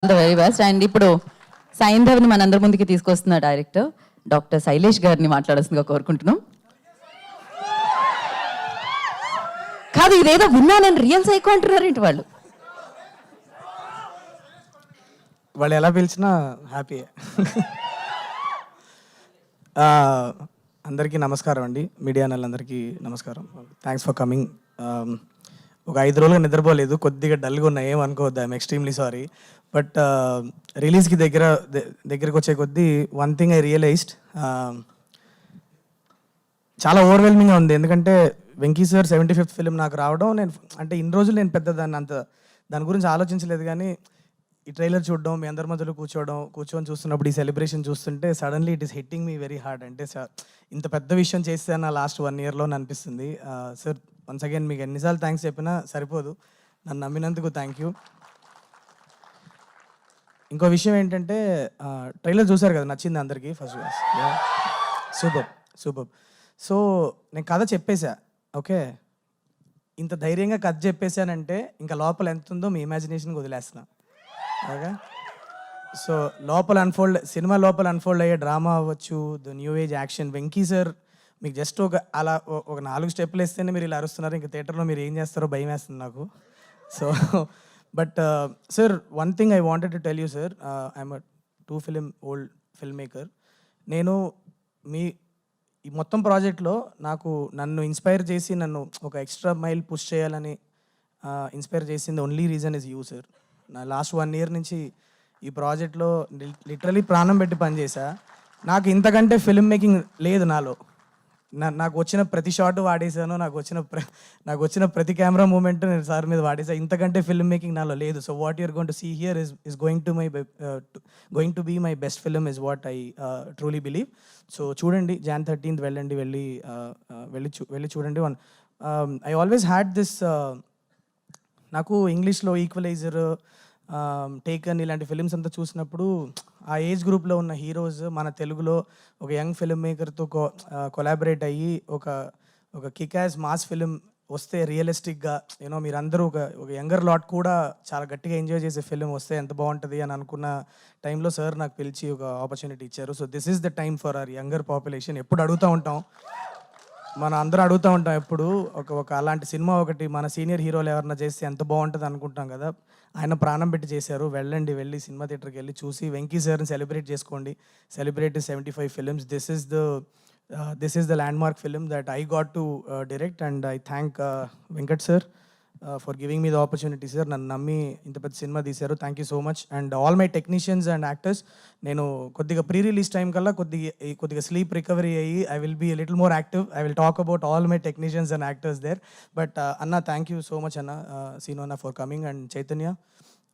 The very best. And ఇప్పుడు సైంధవ్ని మనందరి ముందుకి తీసుకొస్తున్న డైరెక్టర్ డాక్టర్ శైలేష్ గారిని మాట్లాడాల్సిందిగా కోరుకుంటున్నాం. కాదు, ఇదేదో విన్నా నేను రియల్ సైకో అంటున్నారు ఏంటి వాళ్ళు? వాళ్ళు ఎలా పిలిచినా హ్యాపీ. అందరికీ నమస్కారం అండి, మీడియా వాళ్ళందరికీ నమస్కారం. Thanks for coming. ఒక 5 రోజులుగా నిద్రపోలేదు, కొద్దిగా డల్గా ఉన్నా, ఏమనుకోవద్దు, ఐఎమ్ ఎక్స్ట్రీమ్లీ సారీ. బట్ రిలీజ్కి దగ్గరకు వచ్చే కొద్దీ వన్ థింగ్ ఐ రియలైజ్డ్, చాలా ఓవర్వెల్మింగ్గా ఉంది. ఎందుకంటే వెంకీ సార్ 75th ఫిలిం నాకు రావడం, నేను అంటే ఇన్ని రోజులు నేను పెద్ద దాని గురించి ఆలోచించలేదు. కానీ ఈ ట్రైలర్ చూడడం, మీ అందరి మధ్యలో కూర్చొని చూస్తున్నప్పుడు ఈ సెలబ్రేషన్ చూస్తుంటే suddenly it is hitting me very hard. అంటే ఇంత పెద్ద విషయం చేస్తే నా లాస్ట్ 1 yearలో అనిపిస్తుంది. సార్ వన్స్ అగైన్ మీకు ఎన్నిసార్లు థ్యాంక్స్ చెప్పినా సరిపోదు, నన్ను నమ్మినందుకు థ్యాంక్ యూ. ఇంకో విషయం ఏంటంటే, ట్రైలర్ చూసారు కదా, నచ్చింది అందరికీ. First super. సో నేను కథ చెప్పేశా, ఓకే. ఇంత ధైర్యంగా కథ చెప్పేశానంటే ఇంకా లోపల ఎంత ఉందో మీ ఇమాజినేషన్కి వదిలేస్తున్నా, ఓకే. సో సినిమా లోపల అన్ఫోల్డ్ అయ్యే డ్రామా అవ్వచ్చు, the new age action. Venky sir మీకు జస్ట్ ఒక 4 స్టెప్పులు వేస్తేనే మీరు ఇలా అరుస్తున్నారు, ఇంకా థియేటర్లో మీరు ఏం చేస్తారో భయం వేస్తుంది నాకు. So but sir, one thing I wanted to tell you sir, I'm a 2 film old film maker. నేను ఈ మొత్తం ప్రాజెక్ట్లో నన్ను ఇన్స్పైర్ చేసి, నన్ను ఒక ఎక్స్ట్రా మైల్ పుష్ చేయాలని ఇన్స్పైర్ చేసింది only reason is you sir. నా లాస్ట్ 1 year నుంచి ఈ ప్రాజెక్ట్లో లిటరలీ ప్రాణం పెట్టి పనిచేసా. నాకు ఇంతకంటే ఫిల్మ్ మేకింగ్ లేదు నాలో. నాకు వచ్చిన ప్రతి షాట్ వాడేసాను, నాకు వచ్చిన ప్రతి కెమెరా మూమెంట్ నేను సార్ మీద వాడేసా. ఇంతకంటే ఫిల్మ్ మేకింగ్ నాలో లేదు. So what you're going to see here is going to be my best film is what I truly believe. So చూడండి, Jan 13th వెళ్ళి చూడండి. ఐ ఆల్వేస్ హ్యాడ్ దిస్, నాకు ఇంగ్లీష్లో ఈక్వలైజర్, టేకన్ ఇలాంటి ఫిలిమ్స్ అంతా చూసినప్పుడు ఆ ఏజ్ గ్రూప్లో ఉన్న హీరోస్ మన తెలుగులో ఒక యంగ్ ఫిల్మ్ మేకర్తో కొలాబరేట్ అయ్యి ఒక కిక్ యాజ్ మాస్ ఫిలిం వస్తే, రియలిస్టిక్గా మీరందరూ ఒక యంగర్ లాట్ కూడా చాలా గట్టిగా ఎంజాయ్ చేసే ఫిలిం వస్తే ఎంత బాగుంటుంది అని అనుకున్న టైంలో సార్ నాకు పిలిచి ఒక ఆపర్చునిటీ ఇచ్చారు. So this is the time for hour younger population. ఎప్పుడు అడుగుతూ ఉంటాం, మనం అందరూ అడుగుతూ ఉంటాం ఎప్పుడు, ఒక అలాంటి సినిమా ఒకటి మన సీనియర్ హీరోలు ఎవరన్నా చేస్తే ఎంత బాగుంటుంది అనుకుంటాం కదా. ఆయన ప్రాణం పెట్టి చేశారు. వెళ్ళి సినిమా థియేటర్కి వెళ్ళి చూసి వెంకీ సార్ని సెలబ్రేట్ చేసుకోండి. Celebrate 75 films. This is the landmark film that I got to direct, and I thank Venkat sir for giving me the opportunity, sir. నన్ను నమ్మి ఇంత పెద్ద సినిమా తీశారు. Thank you so much. And all my technicians and actors, నేను కొద్దిగా pre release time కల్లా కొద్దిగా sleep recovery అయ్యి I will be little more active. I will talk about all my technicians and actors there. But అన్న, thank you so much అన్న, సీను అన్న, for coming. And Chaitanya,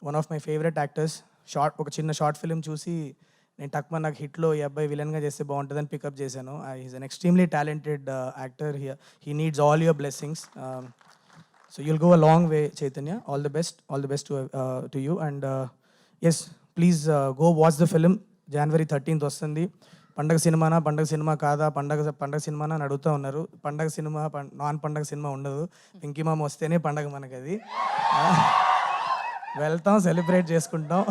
one of my favourite actors. ఒక చిన్న short film చూసి నేను నాకు హిట్లో ఈ అబ్బాయి విలన్గా చేస్తే బాగుంటుందని పికప్ చేశాను. Is an extremely talented actor. He needs all your blessings. So you'll go a long way, Chaitanya. All the best to you. And yes, please go watch the film. January 13th వస్తుంది. పండగ cinema కాదా, పండగ సినిమానా అని అడుగుతూ ఉన్నారు. పండగ cinema, non పండగ సినిమా ఉండదు. వెంకీ మామ వస్తేనే పండగ మనకి అది. వెళ్తాం, సెలబ్రేట్ చేసుకుంటాం.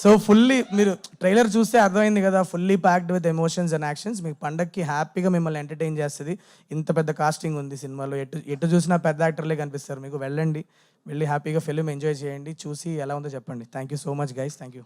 సో ఫుల్లీ, మీరు ట్రైలర్ చూస్తే అర్థమైంది కదా, fully packed with emotions and actions. మీకు పండగకి హ్యాపీగా మిమ్మల్ని ఎంటర్టైన్ చేస్తుంది. ఇంత పెద్ద కాస్టింగ్ ఉంది సినిమాలో, ఎటు చూసినా పెద్ద యాక్టర్లే కనిపిస్తారు మీకు. వెళ్ళి హ్యాపీగా ఫిల్మ్ ఎంజాయ్ చేయండి, చూసి ఎలా ఉందో చెప్పండి. Thank you so much guys. Thank you.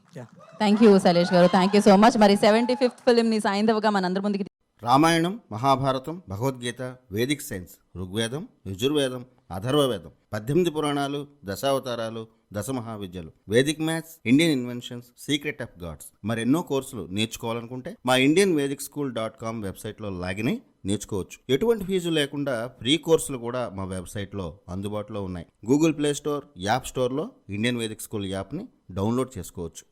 Thank you Shailesh గారు, థ్యాంక్ యూ సో మచ్. మరి 75th ఫిల్మ్ని సైంధవ్గా మనందరి ముందుకి రామాయణం, మహాభారతం, భగవద్గీత, వేదిక్ సైన్స్, ఋగ్వేదం, యజుర్వేదం, అథర్వవేదం, 18 పురాణాలు, దశావతారాలు, 10 మహావిద్యలు, Vedic maths, Indian inventions, secret of gods, మరెన్నో కోర్సులు నేర్చుకోవాలనుకుంటే మా indianvedicSchool.com వెబ్సైట్లో లాగిన్ అయి నేర్చుకోవచ్చు. ఎటువంటి ఫీజు లేకుండా ఫ్రీ కోర్సులు కూడా మా వెబ్సైట్లో అందుబాటులో ఉన్నాయి. గూగుల్ ప్లే స్టోర్, యాప్ స్టోర్లో ఇండియన్ వేదిక్ స్కూల్ యాప్ని డౌన్లోడ్ చేసుకోవచ్చు.